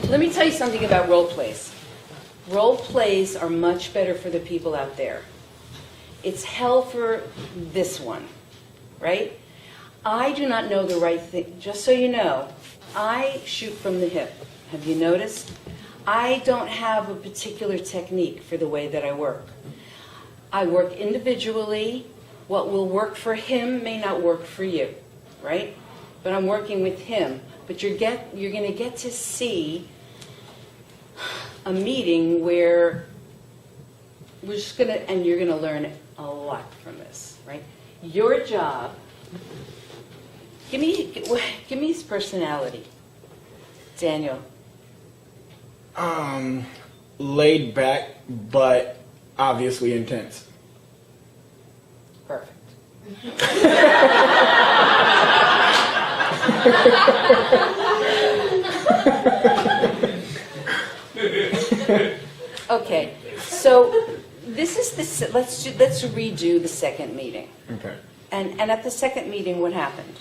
Let me tell you something about role plays. Role plays are much better for the people out there. It's hell for this one, right? I do not know the right thing. Just so you know, I shoot from the hip. Have you noticed? I don't have a particular technique for the way that I work. I work individually. What will work for him may not work for you, right? But I'm working with him. But you're going to get to see a meeting where we're just going to, and you're going to learn a lot from this, right? Your job, give me his personality. Daniel. Laid back, but obviously intense. Perfect. Okay, so this is the, let's redo the second meeting. Okay. And at the second meeting, what happened?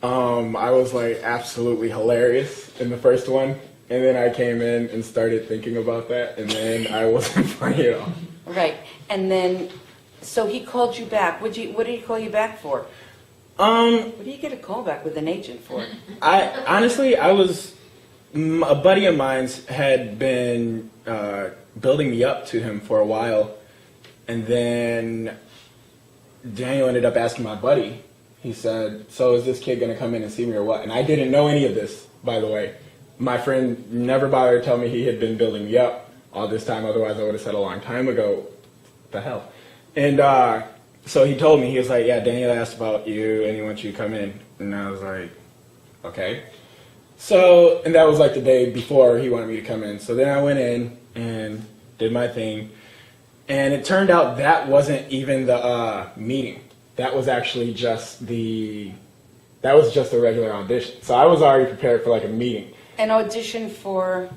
I was like absolutely hilarious in the first one, and then I came in and started thinking about that, and then I wasn't funny at all. Right, and then, so he called you back. What did he call you back for? What do you get a call back with an agent for? I was, a buddy of mine's had been building me up to him for a while, and then Daniel ended up asking my buddy. He said, so is this kid going to come in and see me or what? And I didn't know any of this, by the way. My friend never bothered to tell me he had been building me up all this time, otherwise I would have said a long time ago, what the hell? And so he told me, he was like, yeah, Daniel asked about you and he wants you to come in. And I was like, okay. So, and that was like the day before he wanted me to come in. So then I went in and did my thing. And it turned out that wasn't even the meeting. That was actually just a regular audition. So I was already prepared for like a meeting. An audition for?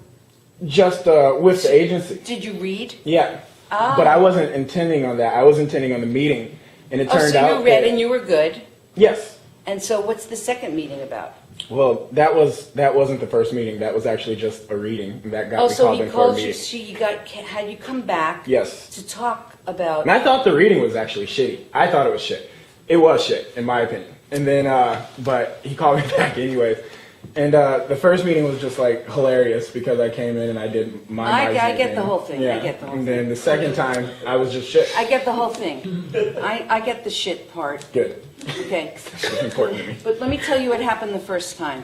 Just with the agency. Did you read? Yeah. Ah. But I wasn't intending on that. I was intending on the meeting. And it turned out so you read and you were good? Yes. And so what's the second meeting about? Well, that wasn't the first meeting. That was actually just a reading. That got me called in for a meeting. So he had you come back yes. to talk about... And I thought the reading was actually shitty. I thought it was shit. It was shit, in my opinion. And then, but he called me back anyways. And the first meeting was just like hilarious because I came in and I did my I get the whole thing. Yeah. I get the whole thing. And then the second time, I was just shit. I get the whole thing. I get the shit part. Good. Okay. That's important to me. But let me tell you what happened the first time.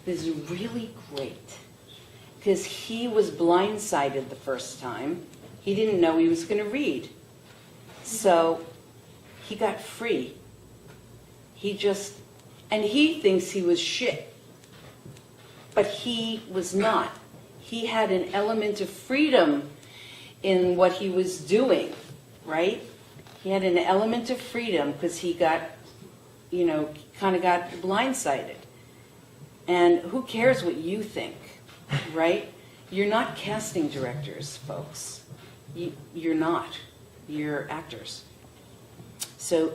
This is really great. Because he was blindsided the first time. He didn't know he was going to read. So he got free. And he thinks he was shit. But he was not. He had an element of freedom in what he was doing, right? He had an element of freedom because he got, kind of got blindsided. And who cares what you think, right? You're not casting directors, folks. You're not. You're actors. So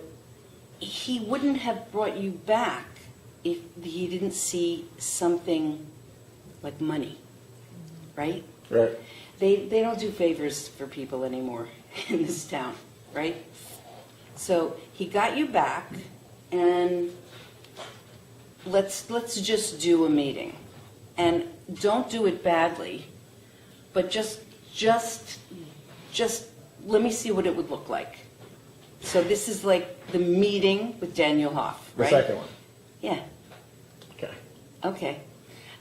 he wouldn't have brought you back if he didn't see something like money, right? Right. They don't do favors for people anymore in this town, right? So he got you back, and let's just do a meeting, and don't do it badly, but just let me see what it would look like. So this is like the meeting with Daniel Hoff, right? The second one. Yeah. Okay. Okay.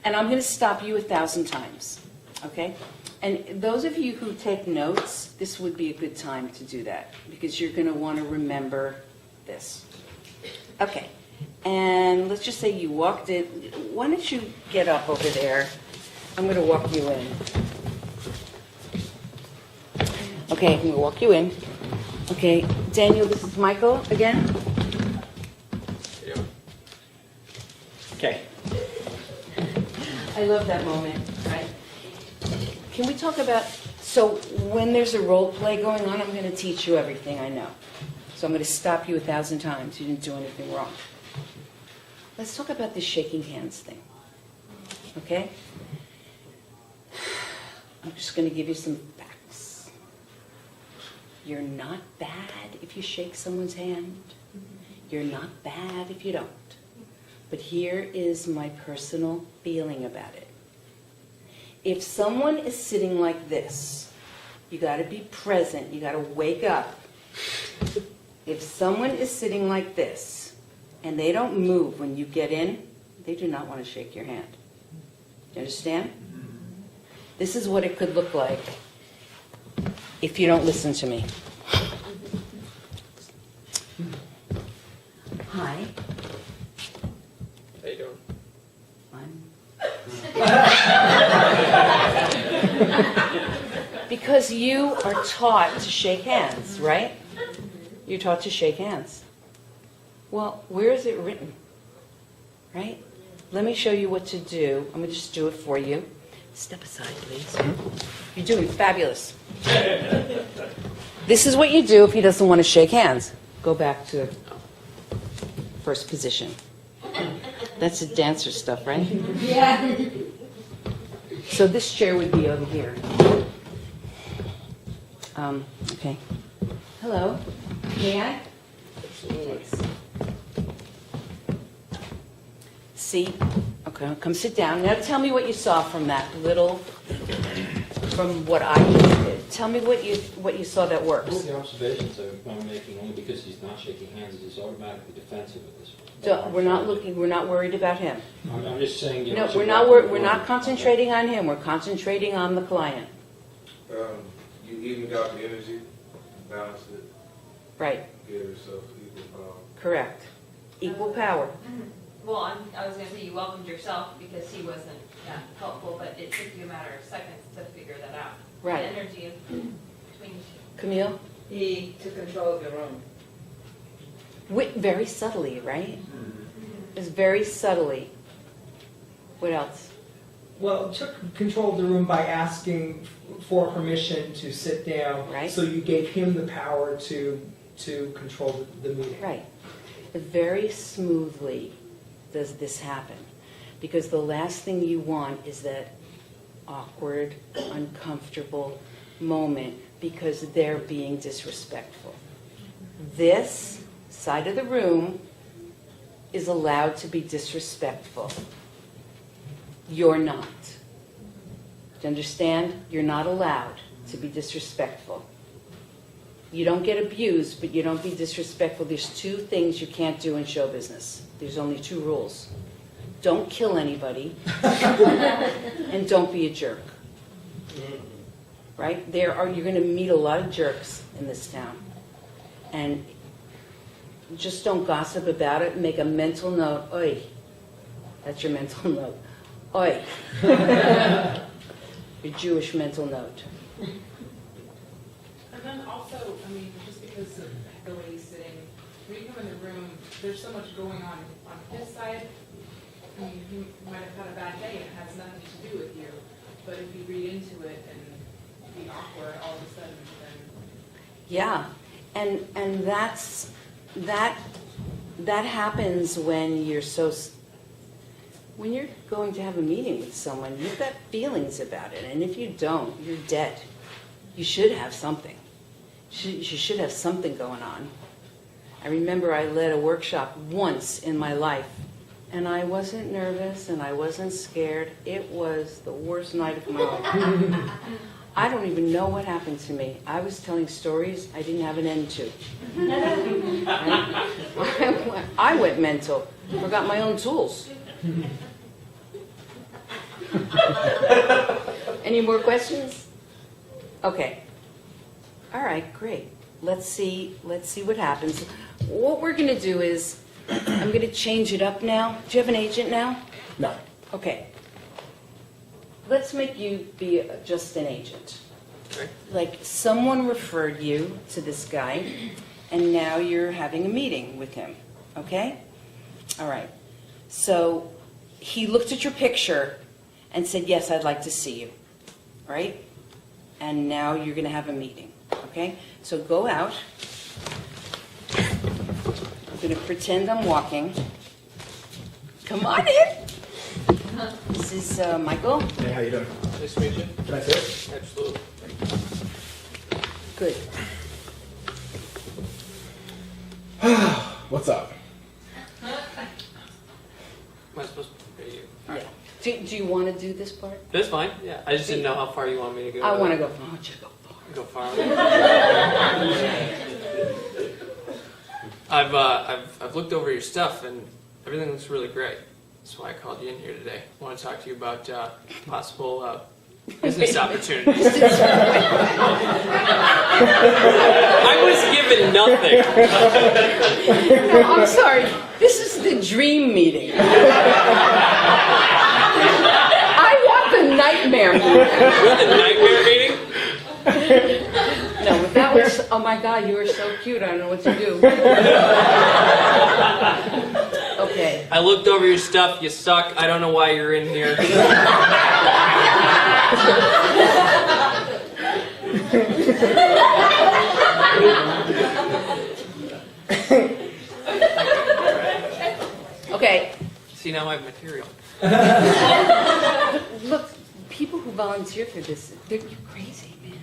And I'm going to stop you 1,000 times, okay? And those of you who take notes, this would be a good time to do that because you're going to want to remember this. Okay. And let's just say you walked in. Why don't you get up over there? I'm going to walk you in. Okay, I'm going to walk you in. Okay, Daniel, this is Michael again. Yeah. Okay. I love that moment, right? Can we talk about, so when there's a role play going on, I'm going to teach you everything I know. So I'm going to stop you 1,000 times. You didn't do anything wrong. Let's talk about this shaking hands thing, okay? I'm just going to give you some facts. You're not bad if you shake someone's hand. You're not bad if you don't. But here is my personal feeling about it. If someone is sitting like this, you got to be present. You got to wake up. If someone is sitting like this and they don't move when you get in, they do not want to shake your hand. You understand? This is what it could look like if you don't listen to me. Hi. How you doing? Because you are taught to shake hands, right? You're taught to shake hands. Well, where is it written? Right? Let me show you what to do. I'm going to just do it for you. Step aside, please. You're doing fabulous. This is what you do if he doesn't want to shake hands. Go back to first position. That's the dancer stuff, right? Yeah. So this chair would be over here. Okay. Hello. May I? Thanks. See? Okay, come sit down. Now tell me what you saw from that little, from what I just did. Tell me what you saw that works. Well, the observations I'm making, only because he's not shaking hands, is he's automatically defensive at this point. We're not worried about him. I'm just saying, you No, know. we're not concentrating on him. We're concentrating on the client. You even got the energy, balance it, Right. give yourself equal power. Correct. Equal power. Well, I was going to say you welcomed yourself because he wasn't helpful, but it took you a matter of seconds to figure that out. Right. The energy of between you two. Camille? He took control of the room. Very subtly, right? It's very subtly. What else? Well, took control of the room by asking for permission to sit down. Right. So you gave him the power to control the meeting. Right. Very smoothly does this happen. Because the last thing you want is that awkward, uncomfortable moment because they're being disrespectful. This side of the room is allowed to be disrespectful. You're not. Do you understand? You're not allowed to be disrespectful. You don't get abused, but you don't be disrespectful. There's two things you can't do in show business. There's only two rules. Don't kill anybody, and don't be a jerk. Right? You're going to meet a lot of jerks in this town. And just don't gossip about it. Make a mental note. Oi. That's your mental note. Oi. Your Jewish mental note. And then also, I mean, just because of the way he's sitting, when you come in the room, there's so much going on his side. I mean, he might have had a bad day and it has nothing to do with you. But if you read into it and be awkward all of a sudden, then... Yeah. And that happens when you're when you're going to have a meeting with someone, you've got feelings about it. And if you don't, you're dead. You should have something. You should have something going on. I remember I led a workshop once in my life, and I wasn't nervous and I wasn't scared. It was the worst night of my life. I don't even know what happened to me. I was telling stories I didn't have an end to. I went mental. Forgot my own tools. Any more questions? Okay. All right, great. Let's see what happens. What we're going to do is, I'm going to change it up now. Do you have an agent now? No. Okay. Let's make you be just an agent. Like someone referred you to this guy, and now you're having a meeting with him. Okay? All right. So he looked at your picture and said, yes, I'd like to see you. All right? And now you're going to have a meeting. Okay? So go out. I'm going to pretend I'm walking. Come on in. This is Michael. Hey, how you doing? Nice to meet you. Can I sit? Absolutely. Good. What's up? Am I supposed to pay you? Yeah. Do you want to do this part? That's fine. Yeah, I just didn't know how far you want me to go. I want to go. I want you to go far. Go far. I've looked over your stuff and everything looks really great. That's why I called you in here today. I want to talk to you about possible business opportunities. I was given nothing. No, I'm sorry. This is the dream meeting. I want the nightmare meeting. With the nightmare meeting? No, but that was, oh my God, you were so cute. I don't know what to do. Okay. I looked over your stuff. You suck. I don't know why you're in here. Okay. See, now I have material. Look, people who volunteer for this, you're crazy, man.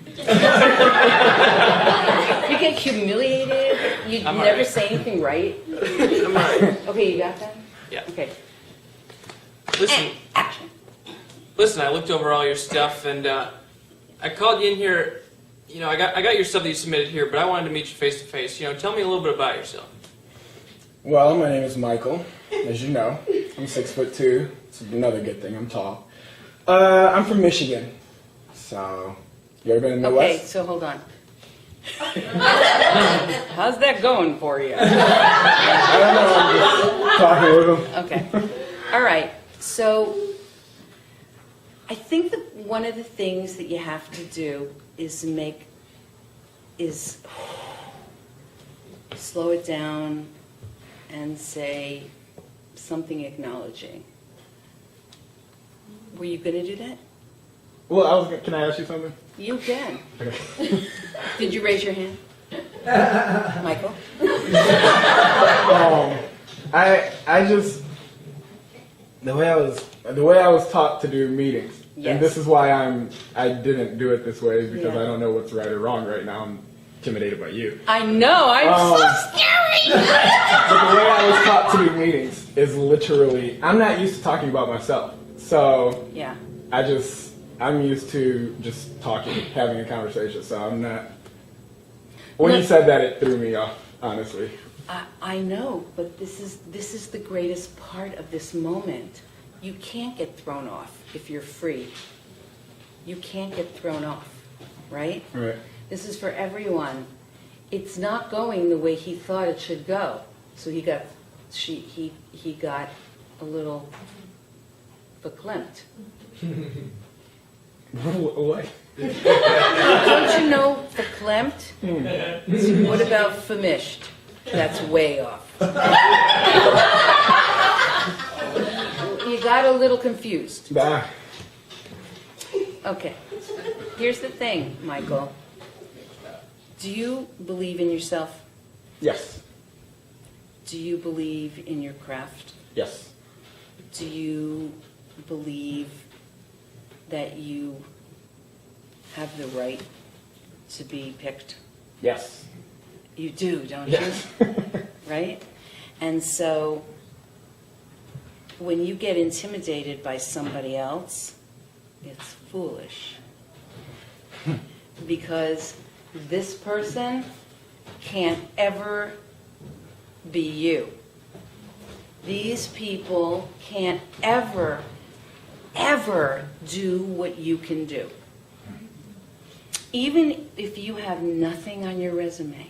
You get humiliated. You I'm never alright. say anything right. I'm alright. Okay, you got that? Yeah. Okay. Listen, Action. listen. I looked over all your stuff and I called you in here. You know, I got your stuff that you submitted here, but I wanted to meet you face to face. You know, tell me a little bit about yourself. Well, my name is Michael, as you know. I'm 6'2". It's another good thing. I'm tall. I'm from Michigan. So, you ever been in the Okay, Midwest? so hold on. How's that going for you? I don't know. I'm just talking with them. Okay. All right. So I think that one of the things that you have to do is slow it down and say something acknowledging. Were you going to do that? Well, can I ask you something? You can. Okay. Did you raise your hand? Michael? I just the way I was taught to do meetings, Yes. and this is why I didn't do it this way is because Yeah. I don't know what's right or wrong right now. I'm intimidated by you. I know. I'm so scary. But the way I was taught to do meetings is literally I'm not used to talking about myself, so Yeah. I'm used to just talking, having a conversation. So I'm not. When you Look- said that, it threw me off. Honestly. I know, but this is the greatest part of this moment. You can't get thrown off if you're free. You can't get thrown off, right? Right. This is for everyone. It's not going the way he thought it should go. So he got a little verklempt. What? Don't you know verklempt? What about vermischt? That's way off. You got a little confused. Bah. Okay. Here's the thing, Michael. Do you believe in yourself? Yes. Do you believe in your craft? Yes. Do you believe that you have the right to be picked? Yes. You do, don't Yes. you? Right? And so when you get intimidated by somebody else, it's foolish. Because this person can't ever be you. These people can't ever do what you can do. Even if you have nothing on your resume,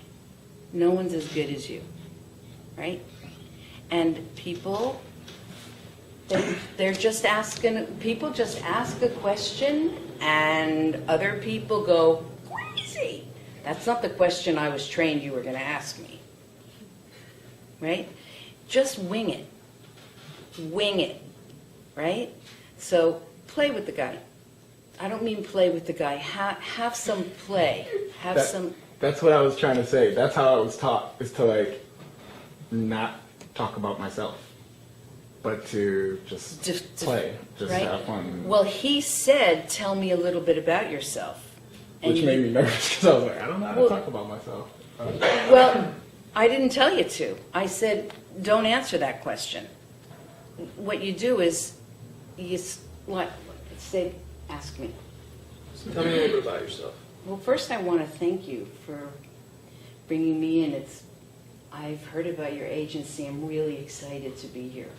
no one's as good as you, right? And people, they're just asking, people just ask a question and other people go, crazy. That's not the question I was trained you were going to ask me, right? Just wing it. Wing it, right? So play with the guy. I don't mean play with the guy. Have some play. Have some... That's what I was trying to say. That's how I was taught, is to, like, not talk about myself. but to just Just- play, just right? have fun. Well, he said, tell me a little bit about yourself. And Which you- made me nervous because I was like, I don't know how to Well- talk about myself. Well, I didn't tell you to. I said, don't answer that question. What you do is, say, ask me. So tell me a little bit about yourself. Well, first I want to thank you for bringing me in. I've heard about your agency. I'm really excited to be here.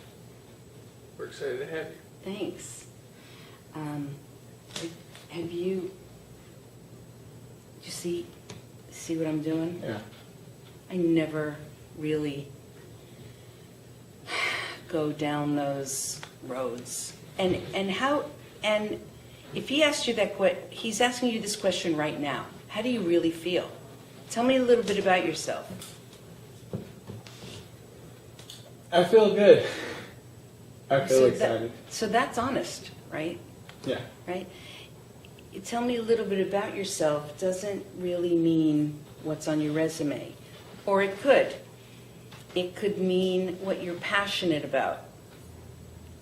We're excited to have you. Thanks. Have you see what I'm doing? Yeah. I never really go down those roads. And if he asked you he's asking you this question right now. How do you really feel? Tell me a little bit about yourself. I feel good. I feel excited. So that's honest, right? Yeah. Right? You tell me a little bit about yourself doesn't really mean what's on your resume. Or it could. It could mean what you're passionate about.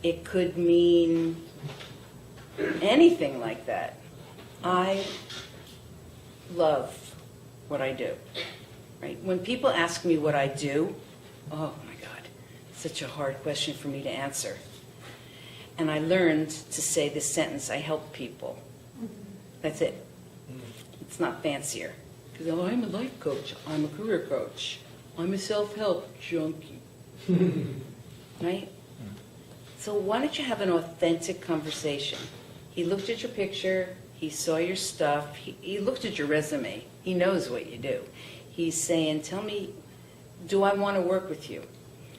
It could mean anything like that. I love what I do. Right? When people ask me what I do, oh my God, such a hard question for me to answer. And I learned to say this sentence, I help people. That's it. It's not fancier. Because I'm a life coach, I'm a career coach, I'm a self-help junkie. Right? So why don't you have an authentic conversation? He looked at your picture, he saw your stuff, he looked at your resume, he knows what you do. He's saying, tell me, do I want to work with you?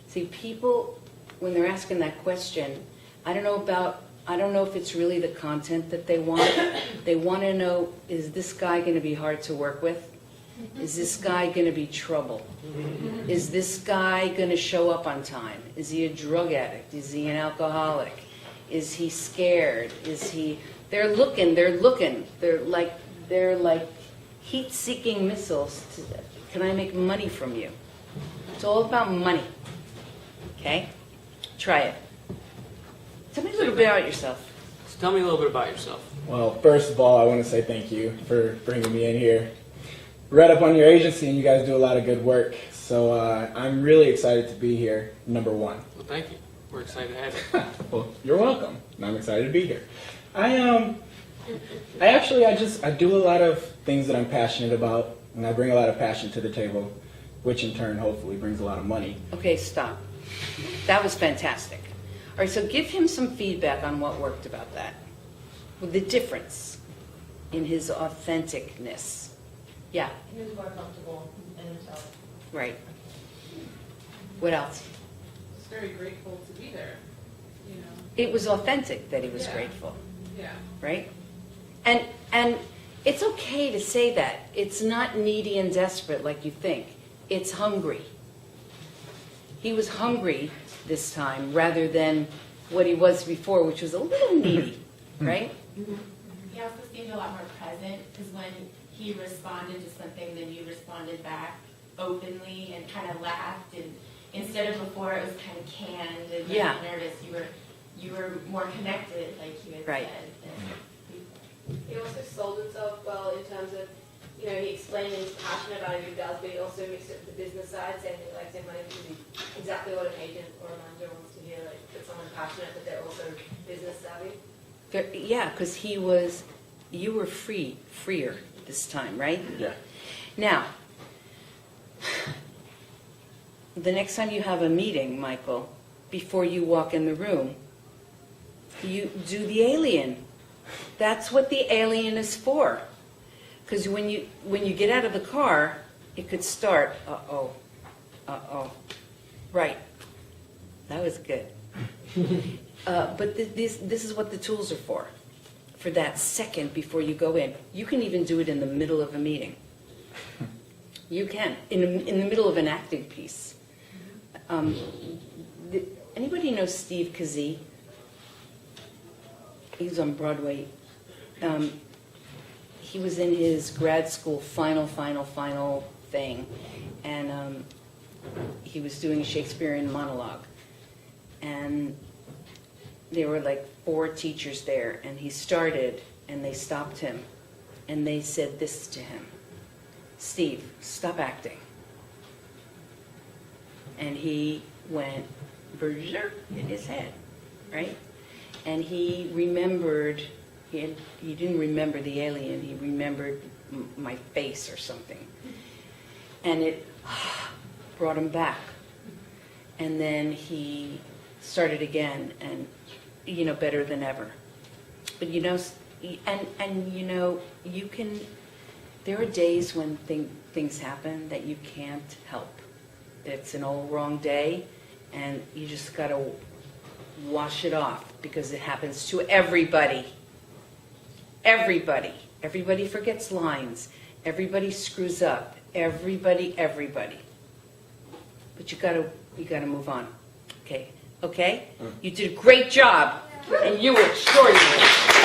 See, people, when they're asking that question, I don't know if it's really the content that they want. They want to know, is this guy going to be hard to work with? Is this guy going to be trouble? Is this guy going to show up on time? Is he a drug addict? Is he an alcoholic? Is he scared? They're looking. They're like heat-seeking missiles. Can I make money from you? It's all about money. Okay? Try it. Tell me a little bit about yourself. So tell me a little bit about yourself. Well, first of all, I want to say thank you for bringing me in here. Read up on your agency, and you guys do a lot of good work. So I'm really excited to be here, number one. Well, thank you. We're excited to have you. Well, you're welcome. And I'm excited to be here. I do a lot of things that I'm passionate about, and I bring a lot of passion to the table, which in turn hopefully brings a lot of money. Okay, stop. That was fantastic. All right, so give him some feedback on what worked about that. With the difference in his authenticness. Yeah, He was more comfortable in himself. right. What else? Just very grateful to be there, you know? It was authentic that he was Yeah. grateful, Yeah. right? And it's okay to say that. It's not needy and desperate like you think. It's hungry. He was hungry this time rather than what he was before, which was a little needy, right? He also seemed a lot more present because when he responded to something, then you responded back openly and kind of laughed. And instead of before, it was kind of canned and Yeah. nervous. You were more connected, like you had Right. said. He also sold himself well in terms of, he explained he's passionate about what he does, but he also mixed it with the business side, saying he likes him money because he's exactly what an agent or a manager wants to hear, like that someone's passionate, but they're also business savvy. Yeah, because you were freer this time, right? Yeah. Now, the next time you have a meeting, Michael, before you walk in the room, you do the alien. That's what the alien is for. Because when you get out of the car, it could start, uh-oh. Right. That was good. But this is what the tools are for that second before you go in. You can even do it in the middle of a meeting. You can, in the middle of an acting piece. Anybody know Steve Kazee? He's on Broadway. He was in his grad school final thing, and he was doing a Shakespearean monologue. And there were like 4 teachers there, and he started, and they stopped him, and they said this to him: "Steve, stop acting." And he went berserk in his head, right? And he remembered, he didn't remember the alien, he remembered my face or something. And it brought him back. And then he started again, and, you know, better than ever. But, you know, and you know, you can, there are days when things happen that you can't help. It's an all wrong day, and you just got to wash it off, because it happens to everybody. Everybody. Everybody forgets lines. Everybody screws up. Everybody. But you got to move on. Okay? You did a great job, and you were extraordinary.